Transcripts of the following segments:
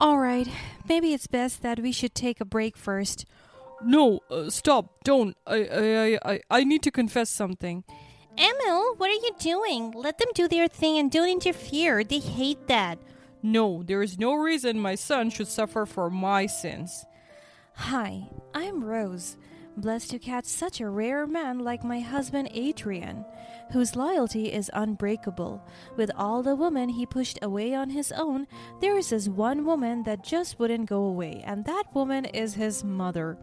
Alright, maybe it's best that we should take a break first. No, stop, don't. I need to confess something. Emil, what are you doing? Let them do their thing and don't interfere. They hate that. No, there is no reason my son should suffer for my sins. Hi, I'm Rose. Blessed to catch such a rare man like my husband Adrian, whose loyalty is unbreakable. With all the women he pushed away on his own, there is this one woman that just wouldn't go away, and that woman is his mother.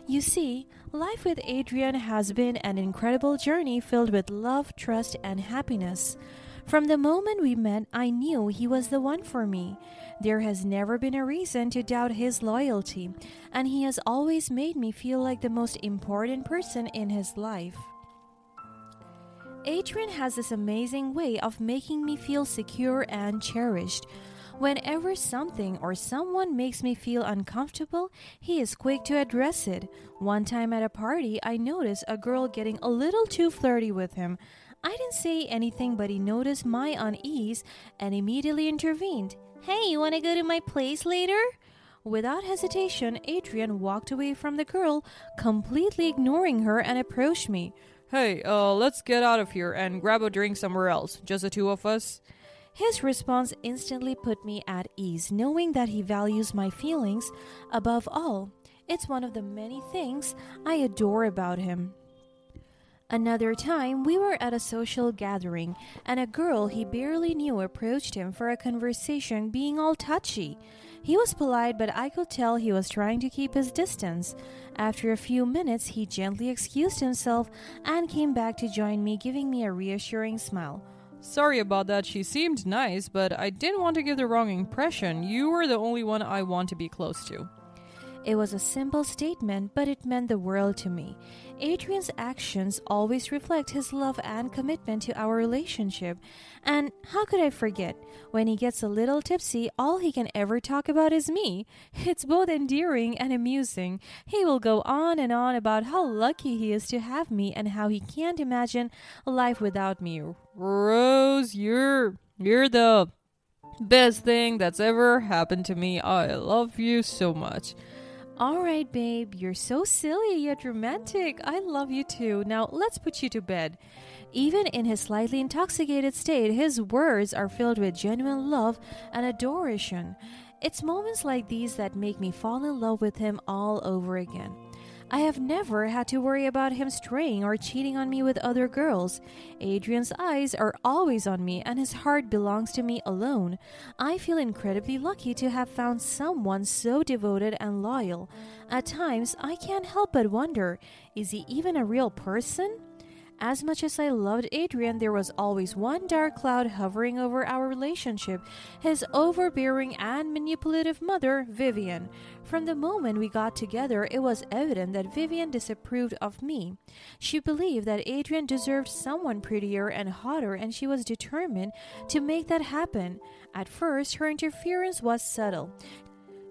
You see, life with Adrian has been an incredible journey filled with love, trust, and happiness. From the moment we met, I knew he was the one for me. There has never been a reason to doubt his loyalty, and he has always made me feel like the most important person in his life. Adrian has this amazing way of making me feel secure and cherished. Whenever something or someone makes me feel uncomfortable, he is quick to address it. One time at a party, I noticed a girl getting a little too flirty with him. I didn't say anything, but he noticed my unease and immediately intervened. Hey, you want to go to my place later? Without hesitation, Adrian walked away from the girl, completely ignoring her, and approached me. Hey, let's get out of here and grab a drink somewhere else. Just the two of us. His response instantly put me at ease, knowing that he values my feelings above all. It's one of the many things I adore about him. Another time, we were at a social gathering, and a girl he barely knew approached him for a conversation, being all touchy. He was polite, but I could tell he was trying to keep his distance. After a few minutes, he gently excused himself and came back to join me, giving me a reassuring smile. Sorry about that, she seemed nice, but I didn't want to give the wrong impression. You were the only one I want to be close to. It was a simple statement, but it meant the world to me. Adrian's actions always reflect his love and commitment to our relationship. And how could I forget? When he gets a little tipsy, all he can ever talk about is me. It's both endearing and amusing. He will go on and on about how lucky he is to have me and how he can't imagine life without me. Rose, you're the best thing that's ever happened to me. I love you so much. Alright, babe, you're so silly yet romantic. I love you too. Now let's put you to bed. Even in his slightly intoxicated state, his words are filled with genuine love and adoration. It's moments like these that make me fall in love with him all over again. I have never had to worry about him straying or cheating on me with other girls. Adrian's eyes are always on me and his heart belongs to me alone. I feel incredibly lucky to have found someone so devoted and loyal. At times, I can't help but wonder, is he even a real person? As much as I loved Adrian, there was always one dark cloud hovering over our relationship, his overbearing and manipulative mother, Vivian. From the moment we got together, it was evident that Vivian disapproved of me. She believed that Adrian deserved someone prettier and hotter, and she was determined to make that happen. At first, her interference was subtle.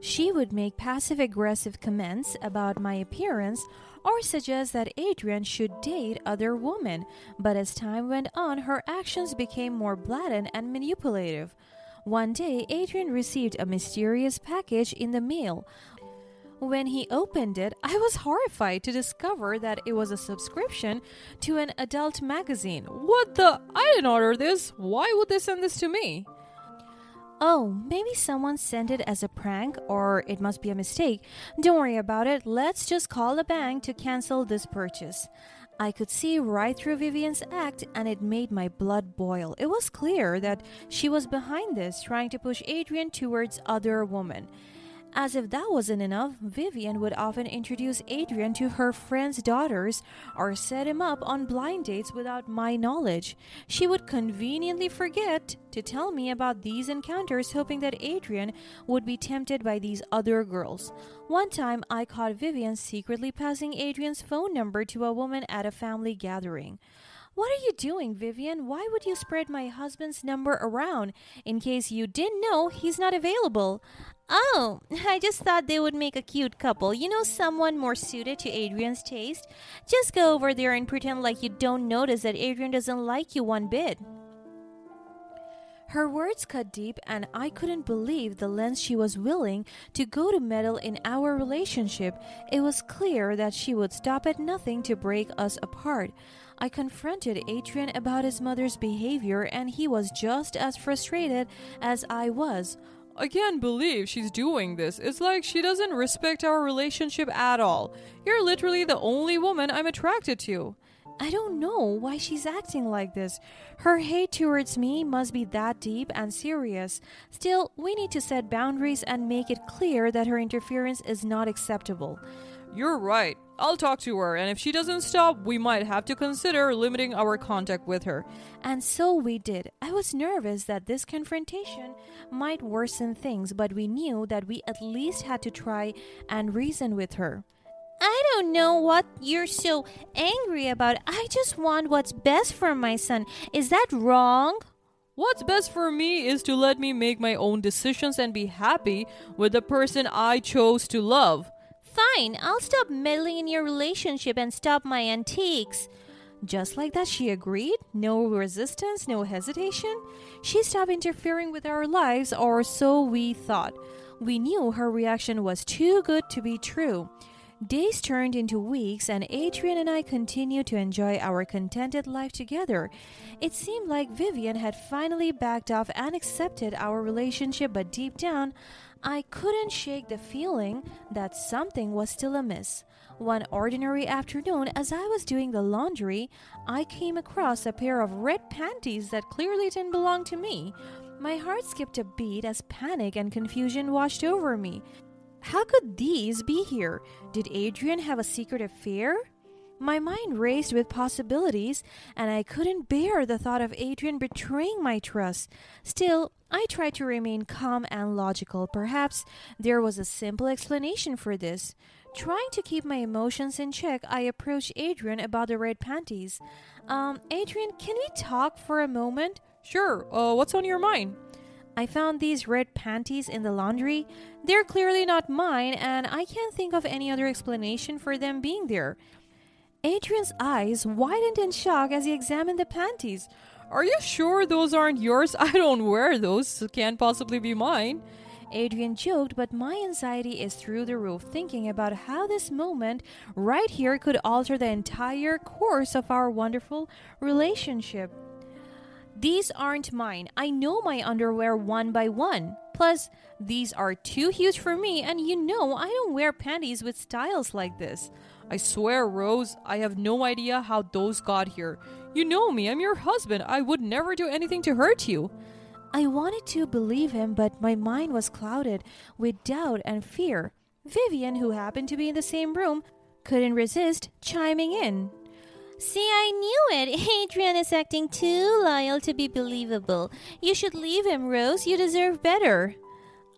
She would make passive-aggressive comments about my appearance or suggest that Adrian should date other women, but as time went on, her actions became more blatant and manipulative. One day, Adrian received a mysterious package in the mail. When he opened it, I was horrified to discover that it was a subscription to an adult magazine. What the? I didn't order this. Why would they send this to me? Oh, maybe someone sent it as a prank, or it must be a mistake. Don't worry about it. Let's just call the bank to cancel this purchase. I could see right through Vivian's act, and it made my blood boil. It was clear that she was behind this, trying to push Adrian towards other women. As if that wasn't enough, Vivian would often introduce Adrian to her friends' daughters or set him up on blind dates without my knowledge. She would conveniently forget to tell me about these encounters, hoping that Adrian would be tempted by these other girls. One time, I caught Vivian secretly passing Adrian's phone number to a woman at a family gathering. What are you doing, Vivian? Why would you spread my husband's number around? In case you didn't know, he's not available. Oh, I just thought they would make a cute couple. You know, someone more suited to Adrian's taste? Just go over there and pretend like you don't notice that Adrian doesn't like you one bit. Her words cut deep, and I couldn't believe the lengths she was willing to go to meddle in our relationship. It was clear that she would stop at nothing to break us apart. I confronted Adrian about his mother's behavior, and he was just as frustrated as I was. I can't believe she's doing this. It's like she doesn't respect our relationship at all. You're literally the only woman I'm attracted to. I don't know why she's acting like this. Her hate towards me must be that deep and serious. Still, we need to set boundaries and make it clear that her interference is not acceptable. You're right. I'll talk to her, and if she doesn't stop, we might have to consider limiting our contact with her. And so we did. I was nervous that this confrontation might worsen things, but we knew that we at least had to try and reason with her. I don't know what you're so angry about. I just want what's best for my son. Is that wrong? What's best for me is to let me make my own decisions and be happy with the person I chose to love. Fine, I'll stop meddling in your relationship and stop my antiques. Just like that, she agreed. No resistance, no hesitation. She stopped interfering with our lives, or so we thought. We knew her reaction was too good to be true. Days turned into weeks, and Adrian and I continued to enjoy our contented life together. It seemed like Vivian had finally backed off and accepted our relationship, but deep down, I couldn't shake the feeling that something was still amiss. One ordinary afternoon, as I was doing the laundry, I came across a pair of red panties that clearly didn't belong to me. My heart skipped a beat as panic and confusion washed over me. How could these be here? Did Adrian have a secret affair? My mind raced with possibilities, and I couldn't bear the thought of Adrian betraying my trust. Still, I tried to remain calm and logical. Perhaps there was a simple explanation for this. Trying to keep my emotions in check, I approached Adrian about the red panties. Adrian, can we talk for a moment? Sure, what's on your mind? I found these red panties in the laundry. They're clearly not mine, and I can't think of any other explanation for them being there. Adrian's eyes widened in shock as he examined the panties. Are you sure those aren't yours? I don't wear those, so can't possibly be mine. Adrian joked, but my anxiety is through the roof, thinking about how this moment right here could alter the entire course of our wonderful relationship. These aren't mine. I know my underwear one by one. Plus, these are too huge for me, and you know I don't wear panties with styles like this. I swear, Rose, I have no idea how those got here. You know me, I'm your husband. I would never do anything to hurt you. I wanted to believe him, but my mind was clouded with doubt and fear. Vivian, who happened to be in the same room, couldn't resist chiming in. See, I knew it. Adrian is acting too loyal to be believable. You should leave him, Rose. You deserve better.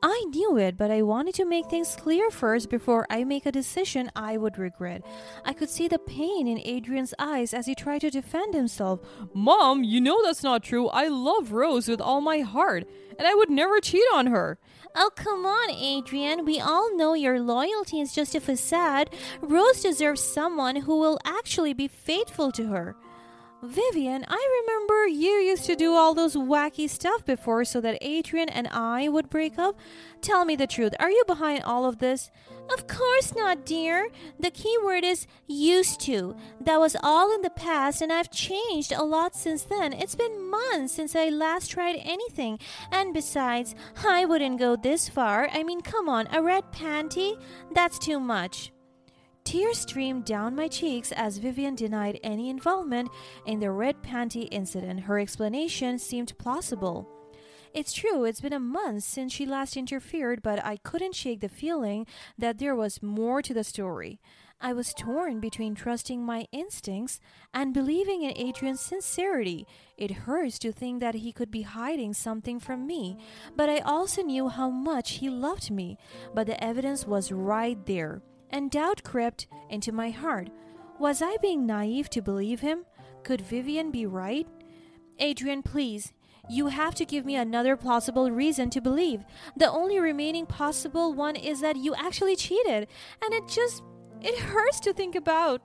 I knew it, but I wanted to make things clear first before I make a decision I would regret. I could see the pain in Adrian's eyes as he tried to defend himself. Mom, you know that's not true. I love Rose with all my heart, and I would never cheat on her. Oh, come on, Adrian. We all know your loyalty is just a facade. Rose deserves someone who will actually be faithful to her. Vivian, I remember you used to do all those wacky stuff before so that Adrian and I would break up. Tell me the truth. Are you behind all of this? Of course not, dear. The key word is used to. That was all in the past, and I've changed a lot since then. It's been months since I last tried anything. And besides, I wouldn't go this far. I mean, come on, a red panty? That's too much. Tears streamed down my cheeks as Vivian denied any involvement in the red panty incident. Her explanation seemed plausible. It's true, it's been a month since she last interfered, but I couldn't shake the feeling that there was more to the story. I was torn between trusting my instincts and believing in Adrian's sincerity. It hurts to think that he could be hiding something from me, but I also knew how much he loved me. But the evidence was right there, and doubt crept into my heart. Was I being naive to believe him? Could Vivian be right? Adrian, please. You have to give me another plausible reason to believe. The only remaining possible one is that you actually cheated, and it hurts to think about.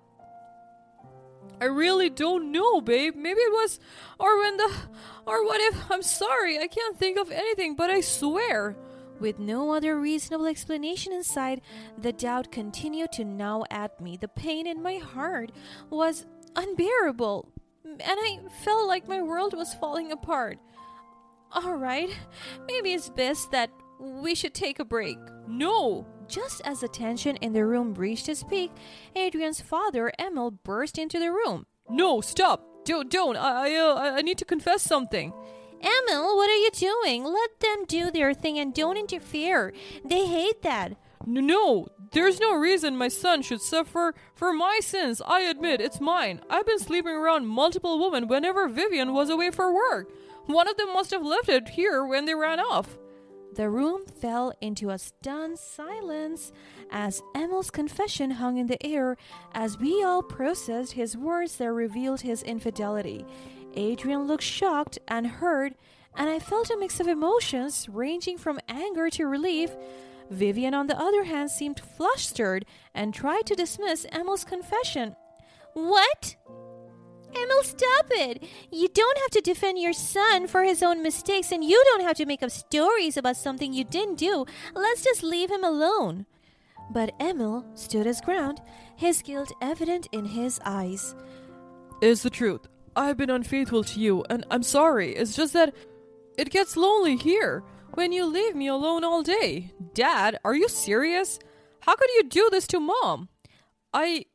I really don't know, babe. Maybe it was, or what if, I'm sorry, I can't think of anything, but I swear. With no other reasonable explanation in sight, the doubt continued to gnaw at me. The pain in my heart was unbearable, and I felt like my world was falling apart. Alright, maybe it's best that we should take a break. No! Just as the tension in the room reached its peak, Adrian's father, Emil, burst into the room. No, stop! Don't! I need to confess something. Emil, what are you doing? Let them do their thing and don't interfere. They hate that. No, there's no reason my son should suffer for my sins. I admit, it's mine. I've been sleeping around multiple women whenever Vivian was away for work. One of them must have left it here when they ran off. The room fell into a stunned silence as Emil's confession hung in the air as we all processed his words that revealed his infidelity. Adrian looked shocked and hurt, and I felt a mix of emotions ranging from anger to relief. Vivian, on the other hand, seemed flustered and tried to dismiss Emil's confession. What? Emil, stop it! You don't have to defend your son for his own mistakes, and you don't have to make up stories about something you didn't do. Let's just leave him alone. But Emil stood his ground, his guilt evident in his eyes. It's the truth. I've been unfaithful to you, and I'm sorry. It's just that it gets lonely here when you leave me alone all day. Dad, are you serious? How could you do this to Mom? I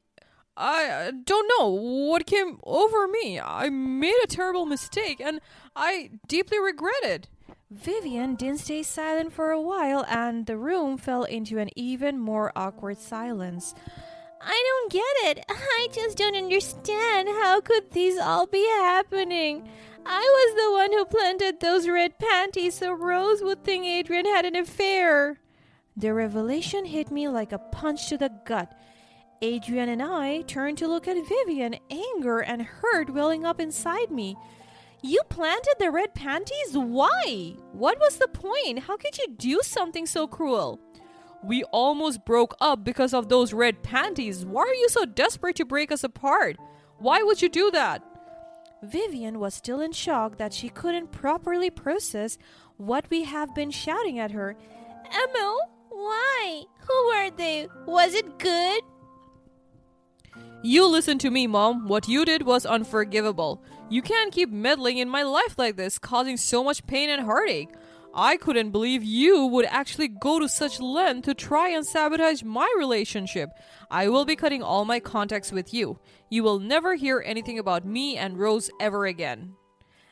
don't know what came over me. I made a terrible mistake, and I deeply regret it. Vivian didn't stay silent for a while, and the room fell into an even more awkward silence. I don't get it. I just don't understand. How could these all be happening? I was the one who planted those red panties so Rose would think Adrian had an affair. The revelation hit me like a punch to the gut. Adrian and I turned to look at Vivian, anger and hurt welling up inside me. You planted the red panties? Why? What was the point? How could you do something so cruel? We almost broke up because of those red panties. Why are you so desperate to break us apart? Why would you do that? Vivian was still in shock that she couldn't properly process what we have been shouting at her. Emil, why? Who were they? Was it good? You listen to me, Mom. What you did was unforgivable. You can't keep meddling in my life like this, causing so much pain and heartache. I couldn't believe you would actually go to such length to try and sabotage my relationship. I will be cutting all my contacts with you. You will never hear anything about me and Rose ever again.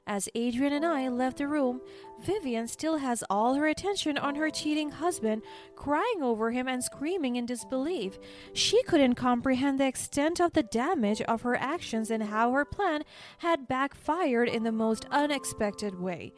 As Adrian and I left the room, Vivian still has all her attention on her cheating husband, crying over him and screaming in disbelief. She couldn't comprehend the extent of the damage of her actions and how her plan had backfired in the most unexpected way.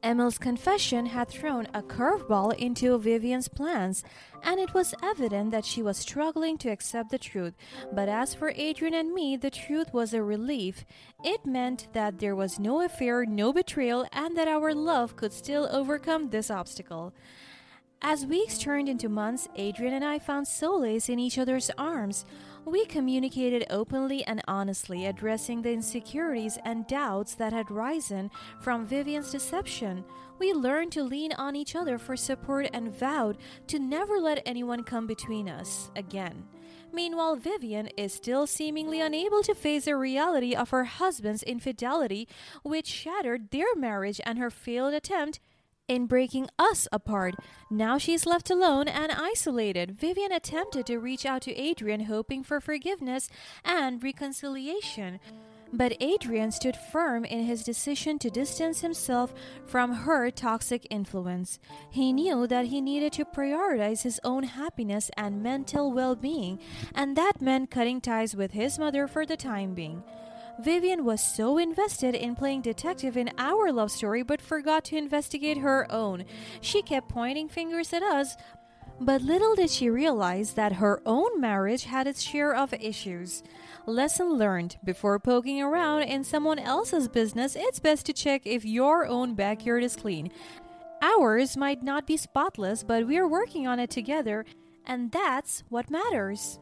Emil's confession had thrown a curveball into Vivian's plans, and it was evident that she was struggling to accept the truth. But as for Adrian and me, the truth was a relief. It meant that there was no affair, no betrayal, and that our love could still overcome this obstacle. As weeks turned into months, Adrian and I found solace in each other's arms. We communicated openly and honestly, addressing the insecurities and doubts that had risen from Vivian's deception. We learned to lean on each other for support and vowed to never let anyone come between us again. Meanwhile, Vivian is still seemingly unable to face the reality of her husband's infidelity, which shattered their marriage and her failed attempt in breaking us apart. Now she's left alone and isolated. Vivian attempted to reach out to Adrian, hoping for forgiveness and reconciliation. But Adrian stood firm in his decision to distance himself from her toxic influence. He knew that he needed to prioritize his own happiness and mental well-being, and that meant cutting ties with his mother for the time being. Vivian was so invested in playing detective in our love story but forgot to investigate her own. She kept pointing fingers at us, but little did she realize that her own marriage had its share of issues. Lesson learned: before poking around in someone else's business, it's best to check if your own backyard is clean. Ours might not be spotless, but we're working on it together, and that's what matters.